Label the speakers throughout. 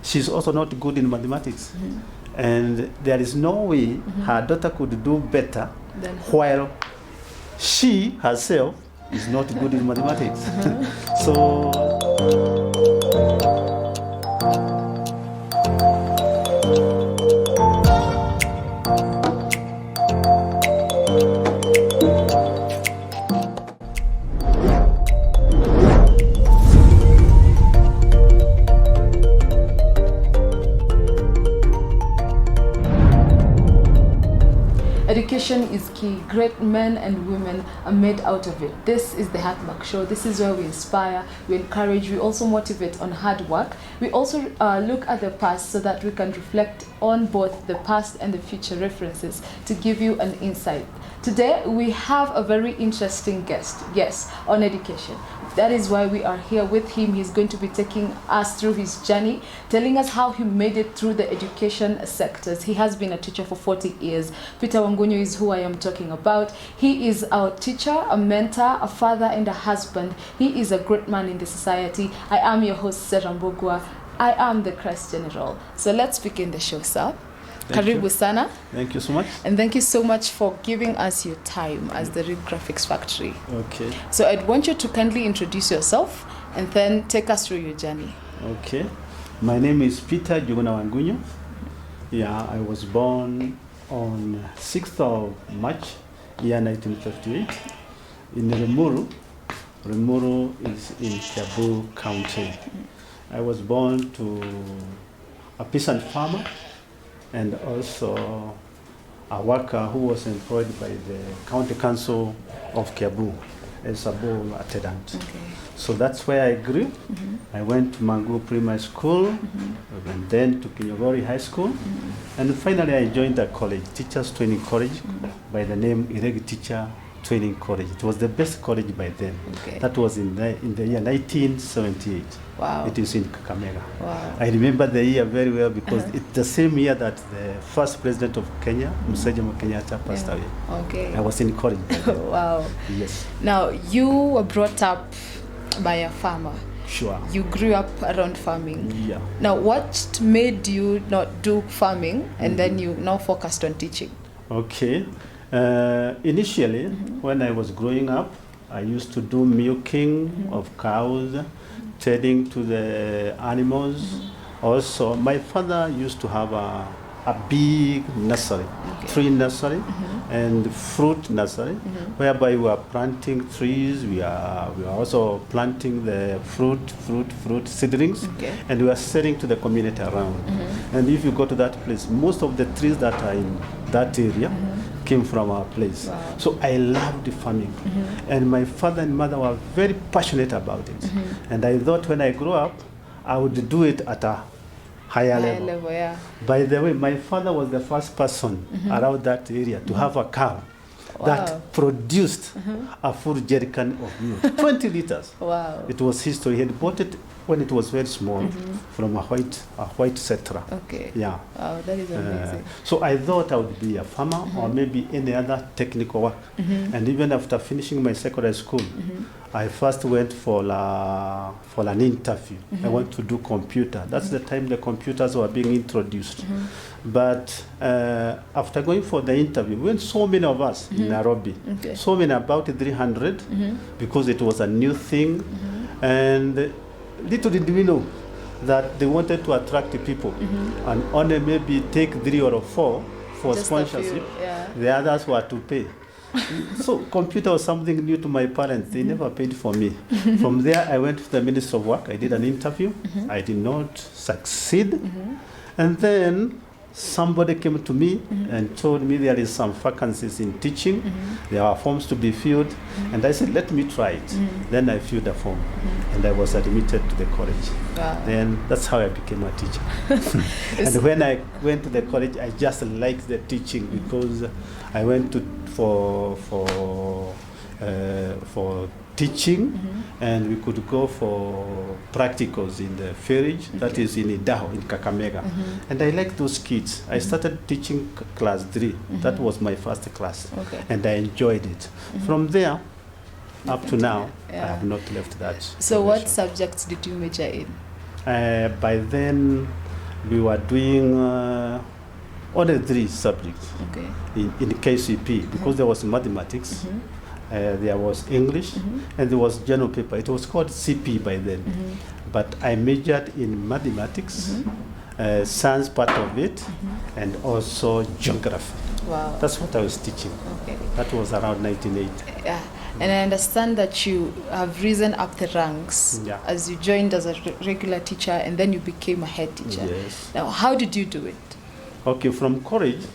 Speaker 1: she's also not good in mathematics. And there is no way her daughter could do better while she herself is not good in mathematics. So
Speaker 2: education is key. Great men and women are made out of it. This is the Hark Show. This is where we inspire, we encourage, we also motivate on hard work. We also look at the past so that we can reflect on both the past and the future references to give you an insight. Today we have a very interesting guest, yes, on education. That is why we are here with him. He's going to be taking us through his journey, telling us how he made it through the education sectors. He has been a teacher for 40 years. Peter Wangunyu is who I am talking about. He is our teacher, a mentor, a father, and a husband. He is a great man in the society. I am your host, Sarah Mbogwa. I am the Christ General. So let's begin the show, sir. Karibu sana.
Speaker 1: Thank you so much.
Speaker 2: And thank you so much for giving us your time as the Real Graffix Factory.
Speaker 1: Okay.
Speaker 2: So I'd want you to kindly introduce yourself and then take us through your journey.
Speaker 1: Okay. My name is Peter Wangunyu. Yeah, I was born on 6th of March, year 1958, in Rimuru. Rimuru is in Jabby County. I was born to a peasant farmer and also a worker who was employed by the County Council of Kiabu as a bull attendant.
Speaker 2: Okay.
Speaker 1: So that's where I grew. I went to Mangu Primary School and then to Kinyogori High School. And finally I joined a college, Teachers Training College, by the name Iregi Teacher Training College. It was the best college by then.
Speaker 2: Okay.
Speaker 1: That was in the year 1978.
Speaker 2: Wow.
Speaker 1: It is in Kakamega.
Speaker 2: Wow.
Speaker 1: I remember the year very well because it's the same year that the first president of Kenya, Mr. Kenyatta, passed away.
Speaker 2: Okay.
Speaker 1: I was in college.
Speaker 2: Wow.
Speaker 1: Yes.
Speaker 2: Now, you were brought up by a farmer.
Speaker 1: Sure.
Speaker 2: You grew up around farming.
Speaker 1: Yeah.
Speaker 2: Now, what made you not do farming and then you now focused on teaching?
Speaker 1: Okay. Initially, when I was growing up, I used to do milking of cows, tending to the animals. Also, my father used to have a big nursery, tree nursery and fruit nursery, whereby we were planting trees. We are also planting the fruit seedlings, and we are selling to the community around. And if you go to that place, most of the trees that are in that area came from our place.
Speaker 2: Wow.
Speaker 1: So I loved farming. And my father and mother were very passionate about it. And I thought when I grew up, I would do it at a higher level.
Speaker 2: Yeah.
Speaker 1: By the way, my father was the first person around that area to have a cow that produced a full jerrycan of milk, 20 liters.
Speaker 2: Wow.
Speaker 1: It was history. He had bought it when it was very small from a white settler.
Speaker 2: Okay.
Speaker 1: Yeah.
Speaker 2: Wow, that is amazing.
Speaker 1: So I thought I would be a farmer or maybe any other technical work. And even after finishing my secondary school, I first went for an interview. I went to do computer. That's the time the computers were being introduced. But after going for the interview, we went so many of us in Nairobi, so many, about 300, because it was a new thing. And little did we know that they wanted to attract the people and only maybe take 3 or 4 for just sponsorship. The others were to pay. So computer was something new to my parents. They never paid for me. From there, I went to the Minister of Work. I did an interview. I did not succeed. And then somebody came to me and told me there is some vacancies in teaching. There are forms to be filled. And I said, let me try it. Then I filled the form. And I was admitted to the college.
Speaker 2: Wow.
Speaker 1: Then that's how I became a teacher. And when I went to the college, I just liked the teaching because I went to for teaching, and we could go for practicals in the village, that is in Idaho, in Kakamega. And I liked those kids. I started teaching class 3. That was my first class. And I enjoyed it. From there, up to now, I have not left that.
Speaker 2: So what subjects did you major in?
Speaker 1: By then, we were doing only 3 subjects in KCP, because there was mathematics, there was English, and there was general paper. It was called CP by then. But I majored in mathematics, science part of it, and also geography.
Speaker 2: Wow.
Speaker 1: That's what I was teaching.
Speaker 2: Okay.
Speaker 1: That was around 1980.
Speaker 2: Yeah. And I understand that you have risen up the ranks as you joined as a regular teacher and then you became a head teacher.
Speaker 1: Yes.
Speaker 2: Now, how did you do it?
Speaker 1: Okay, from college,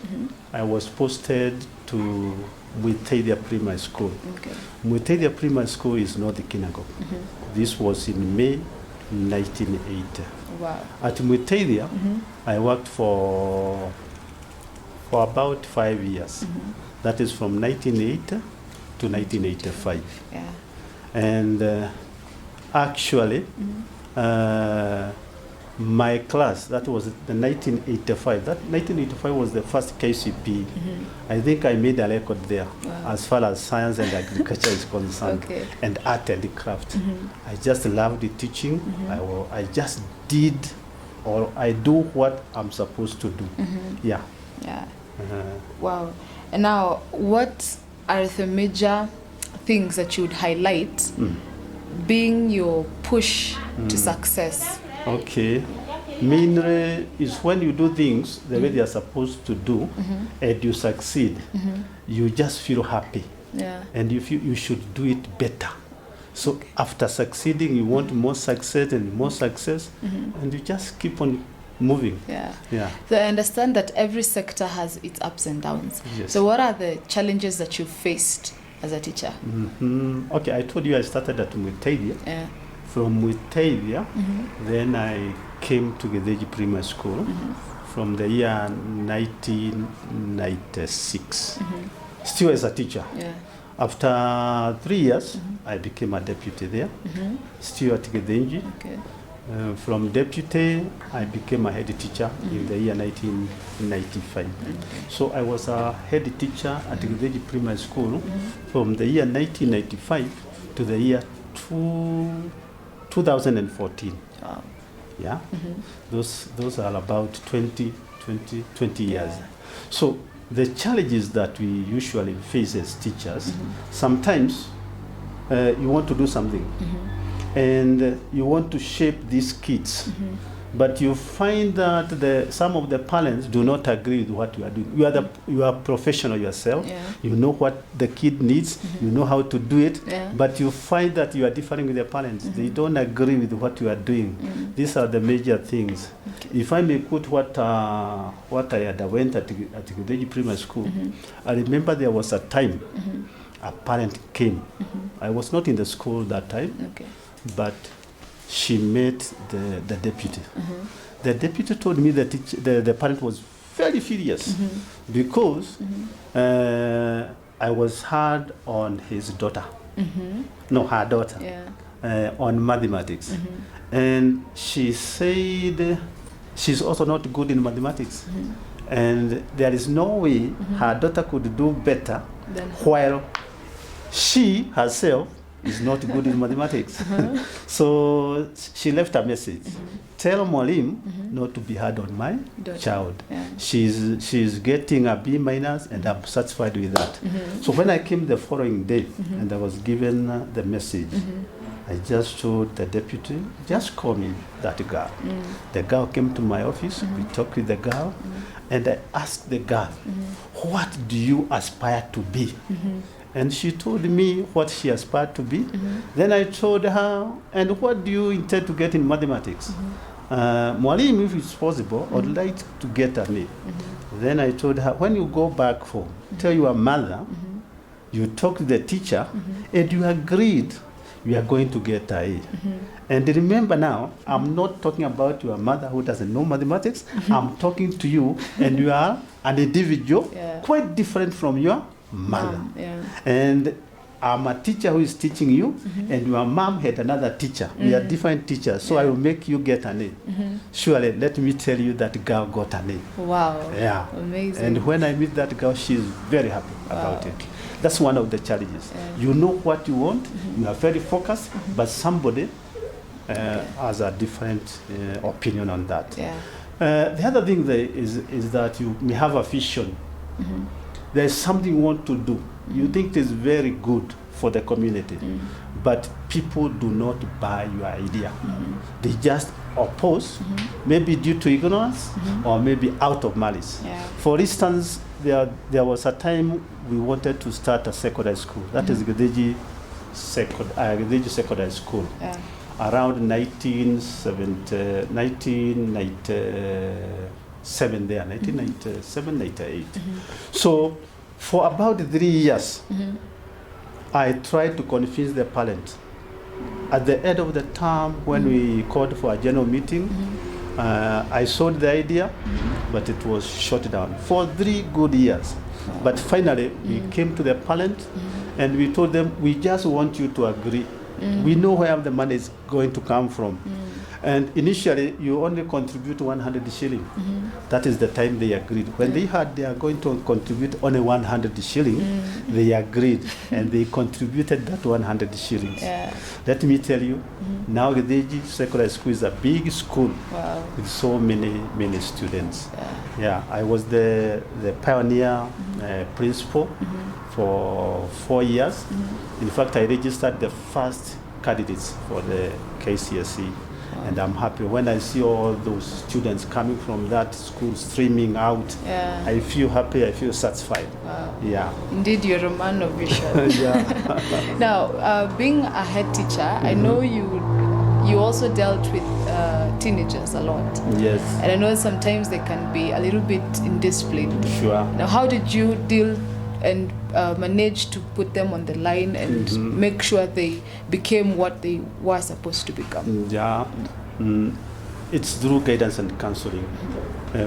Speaker 1: I was posted to Muitedia Primary School.
Speaker 2: Okay.
Speaker 1: Muitedia Primary School is North Kinangop. This was in May 1980.
Speaker 2: Wow.
Speaker 1: At Muitedia, I worked for about 5 years. That is from 1980 to 1985.
Speaker 2: Yeah.
Speaker 1: And actually, my class, that was the 1985. That 1985 was the first KCP. I think I made a record there as far as science and agriculture is concerned, and art and craft. I just loved the teaching. I just did, or I do what I'm supposed to do. Yeah.
Speaker 2: Yeah. Wow. And now, what are the major things that you would highlight being your push to success?
Speaker 1: Okay. Mainly is when you do things the way they are supposed to do and you succeed, you just feel happy.
Speaker 2: Yeah.
Speaker 1: And you feel you should do it better. So after succeeding, you want more success and more success, and you just keep on moving.
Speaker 2: Yeah.
Speaker 1: Yeah.
Speaker 2: So I understand that every sector has its ups and downs.
Speaker 1: Yes.
Speaker 2: So what are the challenges that you faced as a teacher?
Speaker 1: Okay, I told you I started at Muitedia.
Speaker 2: Yeah.
Speaker 1: From Muitedia, then I came to Githinji Primary School from the year 1996. Still as a teacher.
Speaker 2: Yeah.
Speaker 1: After 3 years, I became a deputy there, still at Githinji.
Speaker 2: Okay.
Speaker 1: From deputy, I became a head teacher in the year 1995. So I was a head teacher at Githinji Primary School from the year 1995 to the year 2014.
Speaker 2: Wow.
Speaker 1: Yeah, those are about 20 years. So the challenges that we usually face as teachers, sometimes you want to do something and you want to shape these kids, but you find that some of the parents do not agree with what you are doing. You are professional yourself.
Speaker 2: Yeah.
Speaker 1: You know what the kid needs. You know how to do it.
Speaker 2: Yeah.
Speaker 1: But you find that you are differing with the parents. They don't agree with what you are doing. These are the major things. Okay. If I may quote what I had went at Githinji Primary School, I remember there was a time a parent came. I was not in the school that time, but she met the deputy. The deputy told me that the parent was very furious because I was hard on his daughter. No, her daughter. On mathematics. And she said she's also not good in mathematics. And there is no way her daughter could do better while she herself is not good in mathematics. So she left a message. Tell Molim not to be hard on my child. She's getting a B minus and I'm satisfied with that. So when I came the following day and I was given the message, I just told the deputy, just call me that girl. The girl came to my office, we talked with the girl, and I asked the girl, what do you aspire to be? And she told me what she aspired to be. Then I told her, and what do you intend to get in mathematics? Mwalim, if it's possible, I'd like to get an A. Then I told her, when you go back home, tell your mother, you talk to the teacher, and you agreed you are going to get an A. And remember now, I'm not talking about your mother who doesn't know mathematics. I'm talking to you, and you are an individual quite different from your mother. And I'm a teacher who is teaching you, and your mom had another teacher. We are different teachers, so I will make you get an A. Surely, let me tell you that girl got an A.
Speaker 2: Wow.
Speaker 1: Yeah.
Speaker 2: Amazing.
Speaker 1: And when I meet that girl, she's very happy about it. That's one of the challenges. You know what you want, you are very focused, but somebody has a different opinion on that. The other thing there is that you may have a vision. There's something you want to do. You think it is very good for the community, but people do not buy your idea. They just oppose, maybe due to ignorance or maybe out of malice.
Speaker 2: Yeah.
Speaker 1: For instance, there was a time we wanted to start a secondary school. That is Githinji Secondary School.
Speaker 2: Yeah.
Speaker 1: Around 1997 there, 1997, 98. So for about 3 years, I tried to convince the parents. At the end of the term, when we called for a general meeting, I sold the idea, but it was shut down for 3 good years. But finally, we came to the parent and we told them, we just want you to agree. We know where the money is going to come from. And initially, you only contribute 100 shilling. That is the time they agreed. When they heard they are going to contribute only 100 shilling, they agreed and they contributed that 100 shillings.
Speaker 2: Yeah.
Speaker 1: Let me tell you, now Githinji Secondary School is a big school with so many students. Yeah, I was the pioneer principal for 4 years. In fact, I registered the first candidates for the KCSE. And I'm happy when I see all those students coming from that school streaming out.
Speaker 2: Yeah.
Speaker 1: I feel happy, I feel satisfied.
Speaker 2: Wow.
Speaker 1: Yeah.
Speaker 2: Indeed, you're a man of vision.
Speaker 1: Yeah.
Speaker 2: Now, being a head teacher, I know you also dealt with teenagers a lot.
Speaker 1: Yes.
Speaker 2: And I know sometimes they can be a little bit indisciplined.
Speaker 1: Sure.
Speaker 2: Now, how did you deal and manage to put them on the line and make sure they became what they were supposed to become?
Speaker 1: Yeah. It's through guidance and counseling.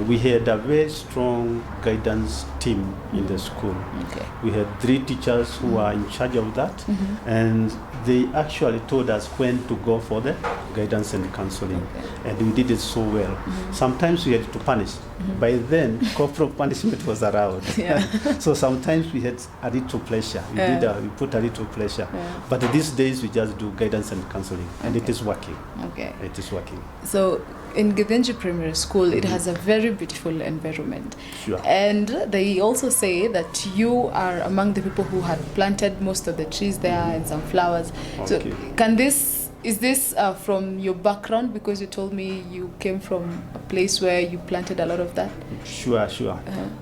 Speaker 1: We had a very strong guidance team in the school.
Speaker 2: Okay.
Speaker 1: We had 3 teachers who are in charge of that, and they actually told us when to go for the guidance and counseling, and we did it so well. Sometimes we had to punish. By then, corporal punishment was around.
Speaker 2: Yeah.
Speaker 1: So sometimes we had a little pleasure. We put a little pleasure. But these days we just do guidance and counseling, and it is working.
Speaker 2: Okay.
Speaker 1: It is working.
Speaker 2: So in Githinji Primary School, it has a very beautiful environment.
Speaker 1: Sure.
Speaker 2: And they also say that you are among the people who had planted most of the trees there and some flowers.
Speaker 1: Okay.
Speaker 2: So is this from your background? Because you told me you came from a place where you planted a lot of that.
Speaker 1: Sure.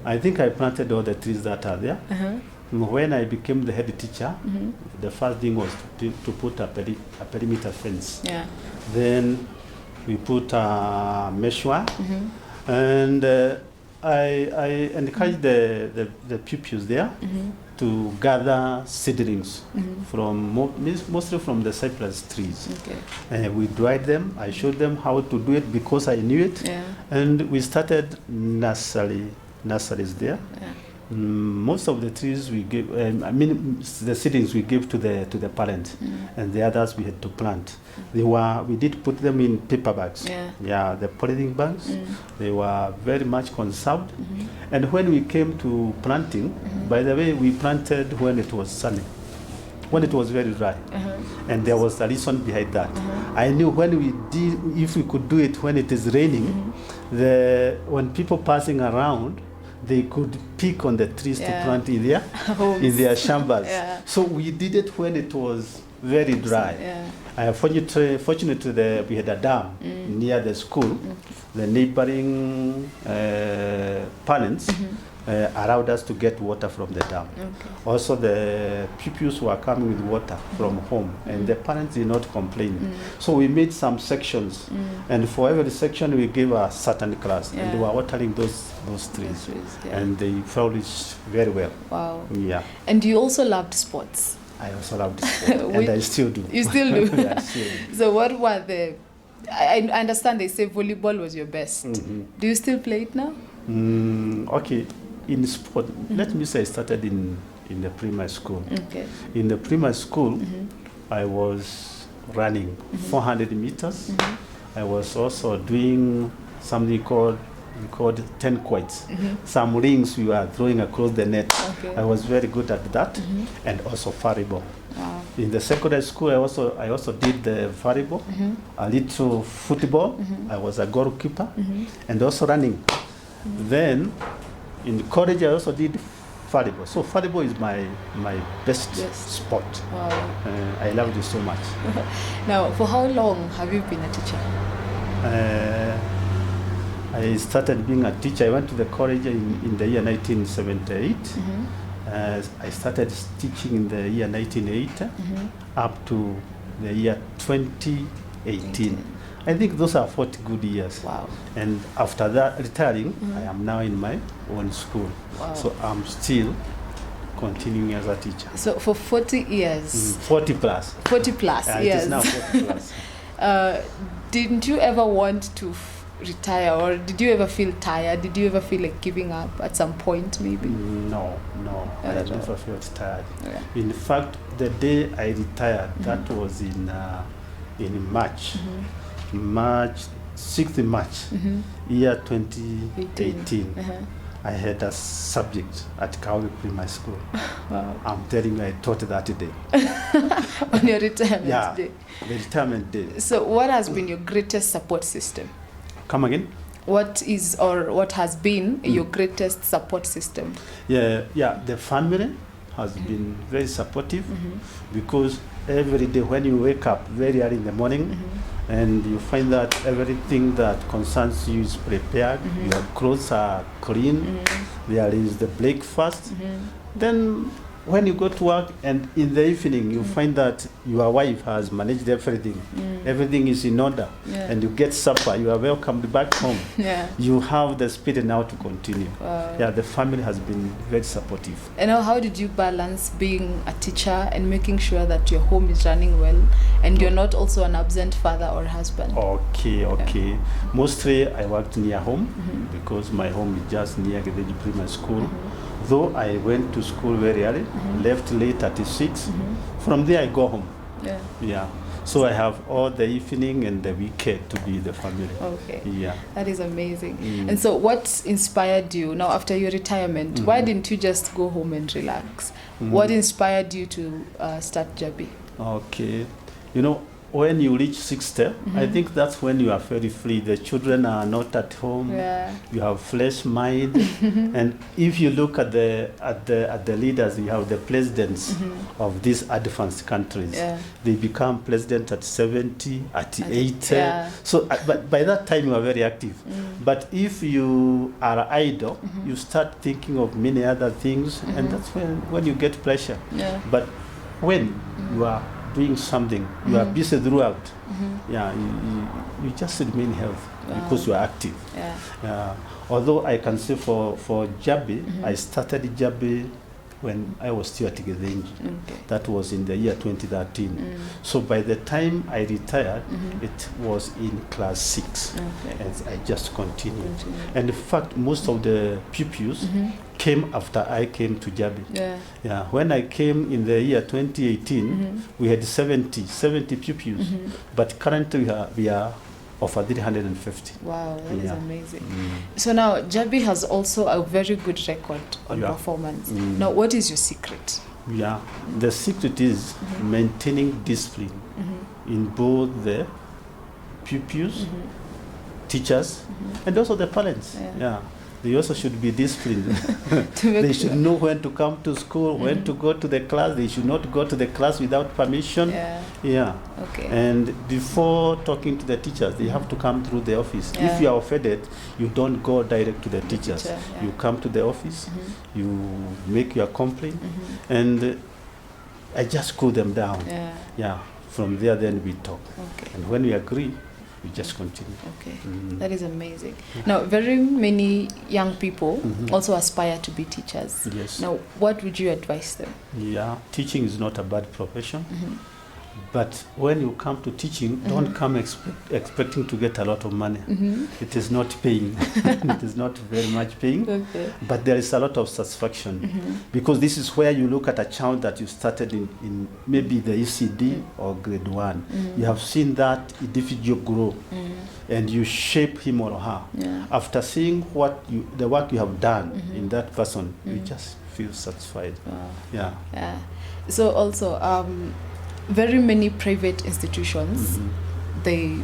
Speaker 1: I think I planted all the trees that are there. When I became the head teacher, the first thing was to put a perimeter fence.
Speaker 2: Yeah.
Speaker 1: Then we put a mesh wire, and I encouraged the pupils there to gather seedlings from mostly from the cypress trees.
Speaker 2: Okay.
Speaker 1: We dried them. I showed them how to do it because I knew it, and we started nurseries there.
Speaker 2: Yeah.
Speaker 1: Most of the trees we gave, the seedlings we gave to the parent, and the others we had to plant. We did put them in paper bags. Yeah, the polythene bags. They were very much conserved. And when we came to planting, by the way, we planted when it was sunny, when it was very dry, and there was a reason behind that. I knew if we could do it when it is raining, when people passing around, they could pick on the trees to plant in their chambers. So we did it when it was very dry. Fortunately, we had a dam near the school. The neighboring parents allowed us to get water from the dam. Also, the pupils were coming with water from home, and the parents did not complain. So we made some sections, and for every section we gave a certain class, and we were watering those trees, and they flourished very well.
Speaker 2: Wow.
Speaker 1: Yeah.
Speaker 2: And you also loved sports.
Speaker 1: I also loved sport, and I still do.
Speaker 2: You still do?
Speaker 1: Yeah, I still do.
Speaker 2: So what were I understand they say volleyball was your best. Do you still play it now?
Speaker 1: Okay. In sport, let me say I started in the primary school.
Speaker 2: Okay.
Speaker 1: In the primary school, I was running 400 meters. I was also doing something called 10 quoits. Some rings we were throwing across the net. I was very good at that, and also volleyball.
Speaker 2: Wow.
Speaker 1: In the secondary school, I also did the volleyball, a little football. I was a goalkeeper, and also running. Then, in college, I also did volleyball. So volleyball is my best sport.
Speaker 2: Wow.
Speaker 1: I loved it so much.
Speaker 2: Now, for how long have you been a teacher?
Speaker 1: I started being a teacher. I went to the college in the year 1978. I started teaching in the year 1980 up to the year 2018. I think those are 40 good years.
Speaker 2: Wow.
Speaker 1: And after that, retiring, I am now in my own school.
Speaker 2: Wow.
Speaker 1: So I'm still continuing as a teacher.
Speaker 2: So for 40 years?
Speaker 1: 40 plus.
Speaker 2: 40 plus,
Speaker 1: It
Speaker 2: yes.
Speaker 1: is now 40 plus.
Speaker 2: Didn't you ever want to retire, or did you ever feel tired? Did you ever feel like giving up at some point, maybe?
Speaker 1: No, I
Speaker 2: Not at
Speaker 1: never
Speaker 2: all.
Speaker 1: felt tired.
Speaker 2: Yeah.
Speaker 1: In fact, the day I retired, that was in March. March, 6th March, year 2018. I had a subject at Kawi Primary School.
Speaker 2: Wow.
Speaker 1: I'm telling you, I taught that day.
Speaker 2: On your retirement day.
Speaker 1: The retirement day.
Speaker 2: So what has been your greatest support system?
Speaker 1: Come again?
Speaker 2: What is, or what has been your greatest support system?
Speaker 1: Yeah, the family has been very supportive, because every day when you wake up very early in the morning, and you find that everything that concerns you is prepared, your clothes are clean, there is the breakfast, then when you go to work and in the evening you find that your wife has managed everything, everything is in order, and you get supper, you are welcomed back home. You have the spirit now to continue. Yeah, the family has been very supportive.
Speaker 2: And how did you balance being a teacher and making sure that your home is running well, and you're not also an absent father or husband?
Speaker 1: Okay. Mostly I worked near home, because my home is just near Githinji Primary School. Though I went to school very early, left late at 6. From there I go home. Yeah. So I have all the evening and the weekend to be the family.
Speaker 2: Okay.
Speaker 1: Yeah.
Speaker 2: That is amazing. And so what inspired you now after your retirement? Why didn't you just go home and relax? What inspired you to start Jabby?
Speaker 1: Okay. You know, when you reach 60, I think that's when you are very free. The children are not at home. You have fresh mind. And if you look at the leaders, you have the presidents of these advanced countries. They become president at 70, at 80. So, but by that time you are very active. But if you are idle, you start thinking of many other things, and that's when you get pressure. But when you are doing something, you are busy throughout. You just remain healthy because you are active. Although I can say for Jabby, I started Jabby when I was still at Githinji. That was in the year 2013. So by the time I retired, it was in class 6. And I just continued. And in fact, most of the pupils came after I came to Jabby. When I came in the year 2018, we had 70 pupils. But currently we are over 350.
Speaker 2: Wow, that is amazing. So now Jabby has also a very good record on performance. Now, what is your secret?
Speaker 1: The secret is maintaining discipline in both the pupils, teachers, and also the parents. They also should be disciplined. They should know when to come to school, when to go to the class. They should not go to the class without permission. And before talking to the teachers, they have to come through the office. If you are offended, you don't go direct to the teachers. You come to the office, you make your complaint, and I just cool them down. From there, then we talk. And when we agree, we just continue.
Speaker 2: That is amazing. Now, very many young people also aspire to be teachers. Now, what would you advise them?
Speaker 1: Teaching is not a bad profession. But when you come to teaching, don't come expecting to get a lot of money. It is not paying. It is not very much paying. But there is a lot of satisfaction. Because this is where you look at a child that you started in maybe the ECD or grade 1. You have seen that individual grow. And you shape him or her. After seeing the work you have done in that person, you just feel satisfied.
Speaker 2: So also, very many private institutions, they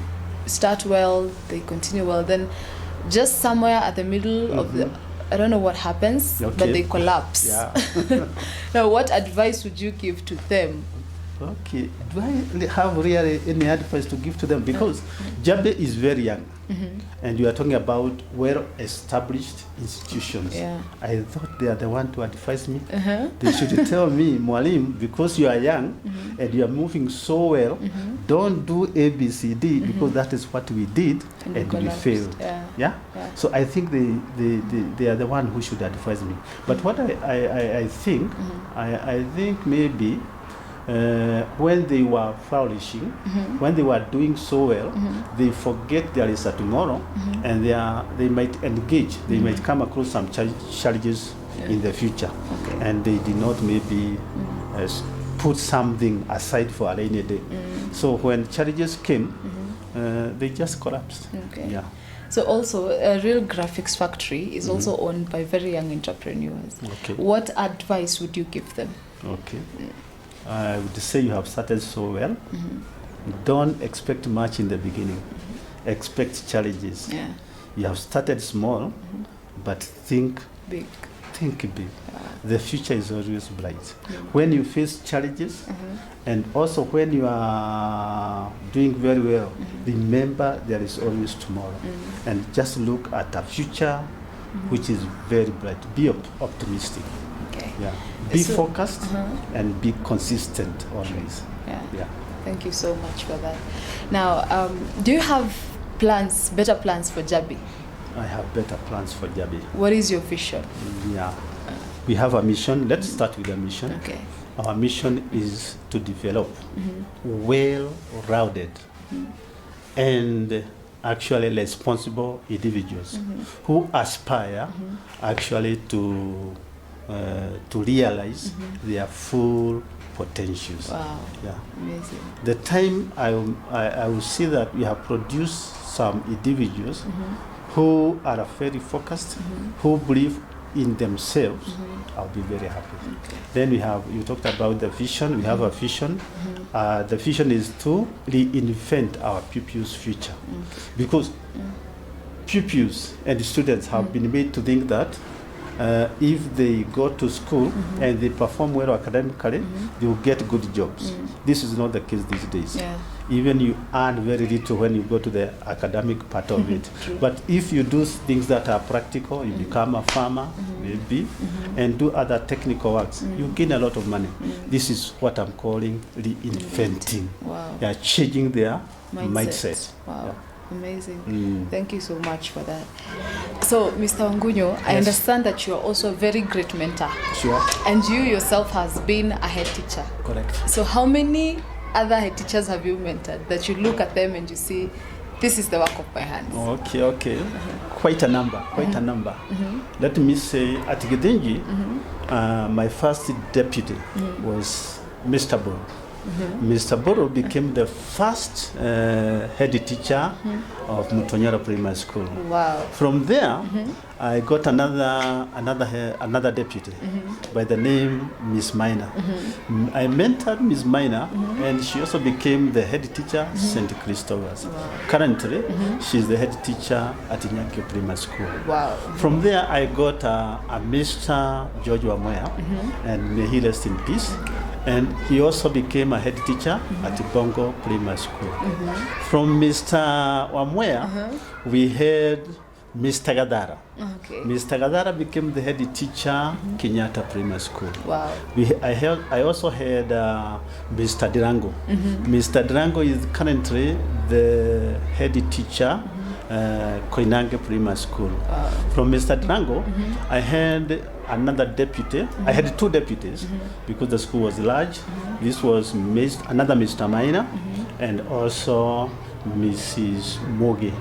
Speaker 2: start well, they continue well, then just somewhere at the middle of the, I don't know what happens, but they collapse.
Speaker 1: Yeah.
Speaker 2: Now, what advice would you give to them?
Speaker 1: Okay, do I have really any advice to give to them? Because Jabby is very young, and you are talking about well-established institutions.
Speaker 2: Yeah.
Speaker 1: I thought they are the one to advise me. They should tell me, Mwalim, because you are young and you are moving so well, don't do A, B, C, D, because that is what we did and we failed. Yeah? So I think they are the one who should advise me. But what I think, I think maybe when they were flourishing, when they were doing so well, they forget there is a tomorrow, and they might engage, they might come across some challenges in the future, and they did not maybe put something aside for a rainy day. So when challenges came, they just collapsed. Yeah.
Speaker 2: So also, a real graphics factory is also owned by very young entrepreneurs. What advice would you give them? Okay. I would say you have started so well. Don't expect much in the beginning. Expect challenges. Yeah. You have started small, but think big. Think big. The future is always bright. When you face challenges, and also when you are doing very well, remember there is always tomorrow. And just look at a future which is very bright. Be optimistic. Yeah. Be focused and be consistent always. Yeah. Thank you so much for that. Now, do you have plans, better plans for Jabby?
Speaker 1: I have better plans for Jabby.
Speaker 2: What is your vision?
Speaker 1: Yeah. We have a mission. Let's start with the mission. Okay. Our mission is to develop well-rounded and actually responsible individuals who aspire actually to realize their full potentials. Wow. Yeah. Amazing. The time I will see that we have produced some individuals who are very focused, who believe in themselves, I'll be very happy. Then you talked about the vision. We have a vision. The vision is to reinvent our pupils' future. Because pupils and students have been made to think that if they go to school and they perform well academically, they will get good jobs. This is not the case these days. Even you earn very little when you go to the academic part of it. But if you do things that are practical, you become a farmer, maybe, and do other technical works, you gain a lot of money. This is what I'm calling reinventing. Wow. Yeah, changing their mindset. Wow. Yeah.
Speaker 2: Amazing. Thank you so much for that. So, Mr. Wangunyu, I understand that you are also a very great mentor.
Speaker 1: Sure.
Speaker 2: And you yourself has been a head teacher.
Speaker 1: Correct.
Speaker 2: So how many other head teachers have you mentored that you look at them and you see, this is the work of my hands?
Speaker 1: Okay. Quite a number. Let me say, at Githinji, my first deputy was Mr. Boro. Mr. Boro became the first head teacher of Mutonyara Primary School. Wow. From there, I got another deputy by the name Miss Minor. I mentored Miss Minor, and she also became the head teacher St. Christopher's. Wow. Currently, she's the head teacher at Nyandarua Primary School. Wow. From there, I got a Mr. George Wamwea, and may he rest in peace. And he also became a head teacher at Bongo Primary School. From Mr. Wamwea, we had Mr. Gadara. Mr. Gadara became the head teacher Kenyatta Primary School. Wow. I also had Mr. Dirango. Mr. Dirango is currently the head teacher Koinange Primary School. Wow. From Mr. Dirango, I had another deputy. I had two deputies because the school was large. This was another Mr. Maina and also Mrs. Mogi.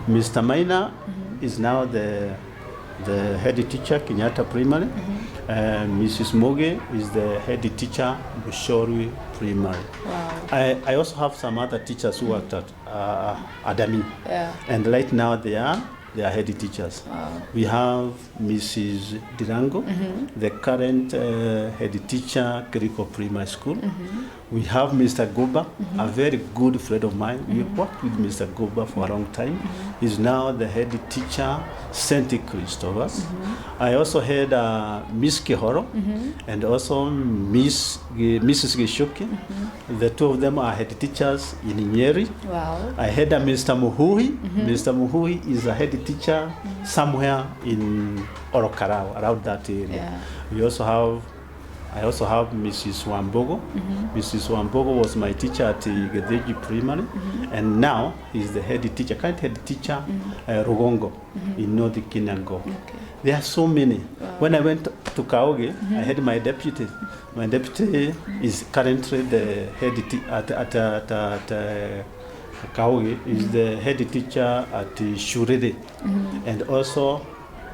Speaker 1: Mr. Maina is now the head teacher Kenyatta Primary, and Mrs. Mogi is the head teacher Bushori Primary. Wow. I also have some other teachers who worked at Adami, and right now they are head teachers. Wow. We have Mrs. Dirango, the current head teacher, Kiriko Primary School. We have Mr. Goba, a very good friend of mine. We worked with Mr. Goba for a long time. He's now the head teacher, St. Christopher's. I also had Miss Kihoro and also Mrs. Gishoki. The two of them are head teachers in Nyeri.
Speaker 2: Wow.
Speaker 1: I had Mr. Muhui. Mr. Muhui is a head teacher somewhere in Orokarao, around that area. Yeah. I also have Mrs. Wambogo. Mrs. Wambogo was my teacher at Githinji Primary, and now he's the head teacher, current head teacher, Rugongo, in North Kinangop. Okay. There are so many. Wow. When I went to Kaoge, I had my deputy. My deputy is currently the head at Kaoge, is the head teacher at Shurede, and also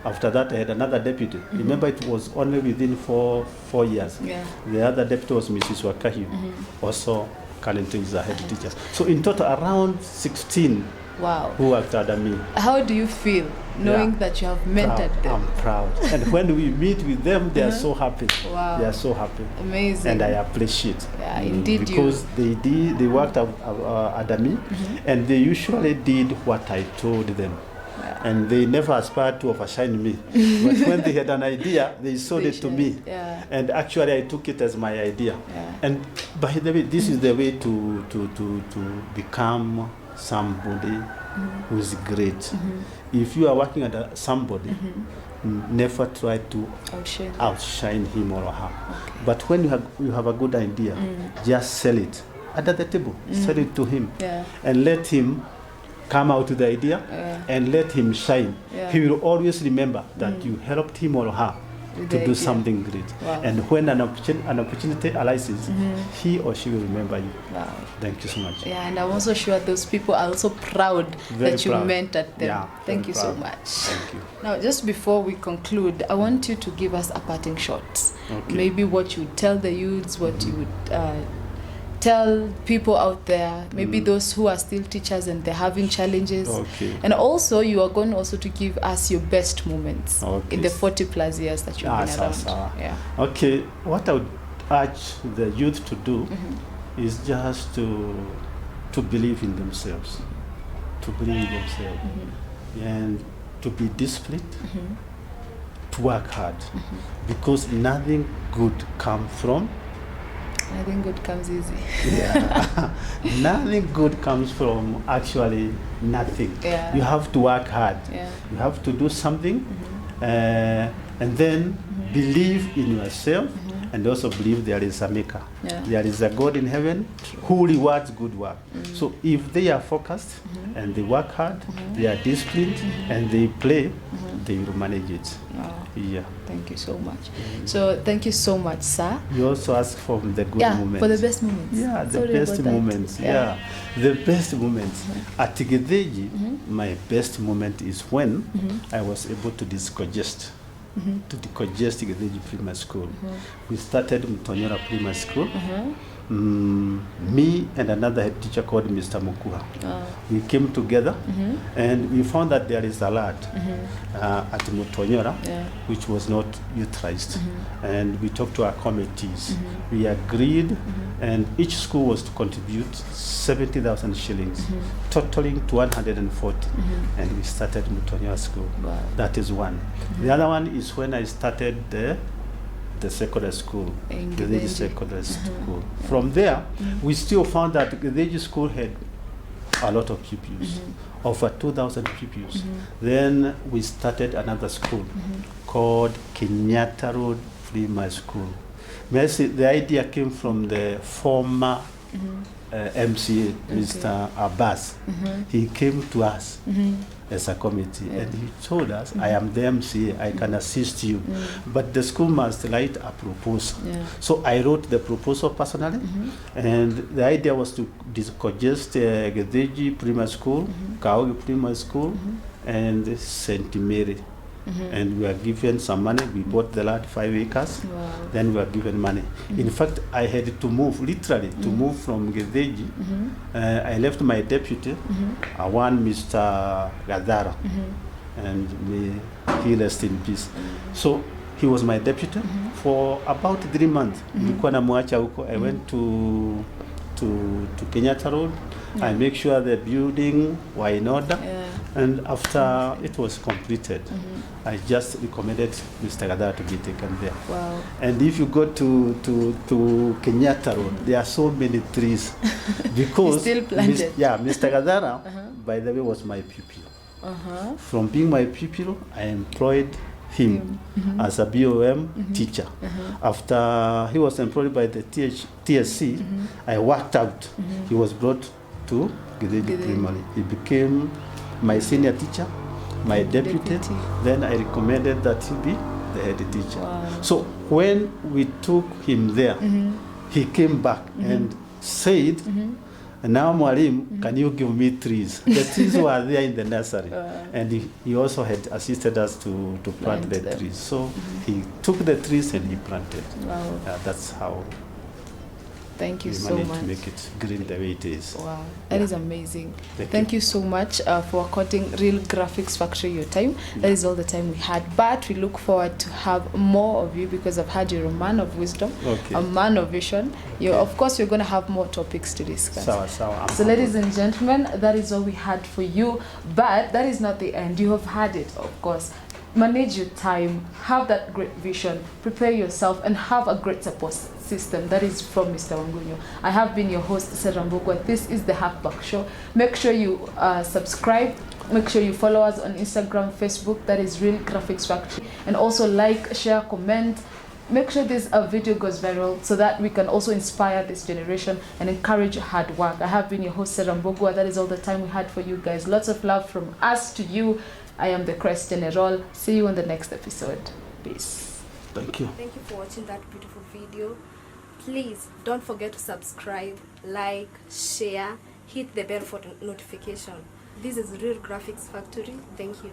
Speaker 1: after that, I had another deputy. Remember, it was only within four years. Yeah. The other deputy was Mrs. Wakahi, also currently is a head teacher. So in total, around 16 who worked under me.
Speaker 2: How do you feel knowing that you have mentored them?
Speaker 1: I'm proud. And when we meet with them, they are so happy.
Speaker 2: Wow.
Speaker 1: They are so happy.
Speaker 2: Amazing.
Speaker 1: And I appreciate.
Speaker 2: Yeah, indeed.
Speaker 1: Because they worked under me, and they usually did what I told them. And they never aspired to overshine me. But when they had an idea, they sold it to me. Yeah. And actually, I took it as my idea. Yeah. And by the way, this is the way to become somebody who is great. If you are working under somebody, never try to outshine him or her. Okay. But when you have a good idea, just sell it under the table. Sell it to him. Yeah. And let him come out with the idea and let him shine. Yeah. He will always remember that you helped him or her to do something great. Wow. And when an opportunity arises, he or she will remember you. Wow. Thank you so much.
Speaker 2: Yeah, and I'm also sure those people are also proud that you mentored them. Yeah, thank you so much.
Speaker 1: Thank you.
Speaker 2: Now, just before we conclude, I want you to give us a parting shot. Okay. Maybe what you would tell the youths, what you would tell people out there, maybe those who are still teachers and they're having challenges. Okay. And also, you are going also to give us your best moments in the 40 plus years that you've been around. Yeah. Okay,
Speaker 1: what I would urge the youth to do is just to believe in themselves, and to be disciplined, to work hard, because nothing good comes from
Speaker 2: nothing good comes easy.
Speaker 1: Yeah. Nothing good comes from actually nothing. Yeah. You have to work hard. Yeah. You have to do something and then believe in yourself and also believe there is a maker. Yeah. There is a God in heaven who rewards good work. So if they are focused and they work hard, they are disciplined and they play, they will manage it. Wow. Yeah.
Speaker 2: Thank you so much. So thank you so much, sir.
Speaker 1: You also ask for the good moments.
Speaker 2: For the best moments.
Speaker 1: Yeah, the best moments. Yeah. The best moments. At Githinji, my best moment is when I was able to decongest. To decongest Githinji Primary School. We started Mtonyora Primary School. Me and another head teacher called Mr. Mukuha. We came together and we found that there is a lot at Mutonyora which was not utilized. And we talked to our committees. We agreed and each school was to contribute 70,000 shillings, totaling to 140. And we started Mutonyora School. Wow. That is one. The other one is when I started the secondary school, Githinji Secondary School. From there, we still found that Githinji School had a lot of pupils, over 2,000 pupils. Then we started another school called Kenyatta Road Primary School. The idea came from the former MCA, Mr. Abbas. He came to us as a committee and he told us, I am the MCA, I can assist you, but the school must write a proposal. So I wrote the proposal personally, and the idea was to decongest Githinji Primary School, Kaoge Primary School, and St. Mary. And we were given some money. We bought the land, 5 acres. Wow. Then we were given money. In fact, I had to move, literally, to move from Githinji. I left my deputy, one Mr. Gadara, and may he rest in peace. So he was my deputy for about 3 months. Nilikuwa namwacha huko. I went to Kenyatta Road. I make sure the building were in order. And after it was completed, I just recommended Mr. Gadara to be taken there.
Speaker 2: Wow.
Speaker 1: And if you go to Kenyatta Road, there are so many trees because
Speaker 2: still planted.
Speaker 1: Mr. Gadara, by the way, was my pupil. From being my pupil, I employed him as a BOM teacher. After he was employed by the TSC, I worked out. He was brought to Githinji Primary. He became my senior teacher, my deputy. Then I recommended that he be the head teacher.
Speaker 2: Wow.
Speaker 1: So when we took him there, he came back and said, now Mwalim, can you give me trees? The trees were there in the nursery. And he also had assisted us to plant the
Speaker 2: them.
Speaker 1: trees. So he took the trees and he planted.
Speaker 2: Wow.
Speaker 1: That's how
Speaker 2: Thank you
Speaker 1: we
Speaker 2: so
Speaker 1: managed
Speaker 2: much.
Speaker 1: to make it green the way it is.
Speaker 2: Wow, that is amazing.
Speaker 1: Thank
Speaker 2: you so much for according Real Graphics Factory your time. That is all the time we had, but we look forward to have more of you because I've heard you're a man of wisdom, a man of vision. Of course, we're going to have more topics to discuss. So ladies and gentlemen, that is all we had for you, but that is not the end. You have had it, of course. Manage your time, have that great vision, prepare yourself, and have a great support system. That is from Mr. Wangunyu. I have been your host, Sarah Mbogwa. This is the Hark Show. Make sure you subscribe. Make sure you follow us on Instagram, Facebook. That is Real Graphics Factory. And also like, share, comment. Make sure this video goes viral so that we can also inspire this generation and encourage hard work. I have been your host, Sarah Mbogwa. That is all the time we had for you guys. Lots of love from us to you. I am the Crest General. See you on the next episode. Peace.
Speaker 1: Thank you.
Speaker 3: Thank you for watching that beautiful video. Please don't forget to subscribe, like, share, hit the bell for notification. This is Real Graphics Factory. Thank you.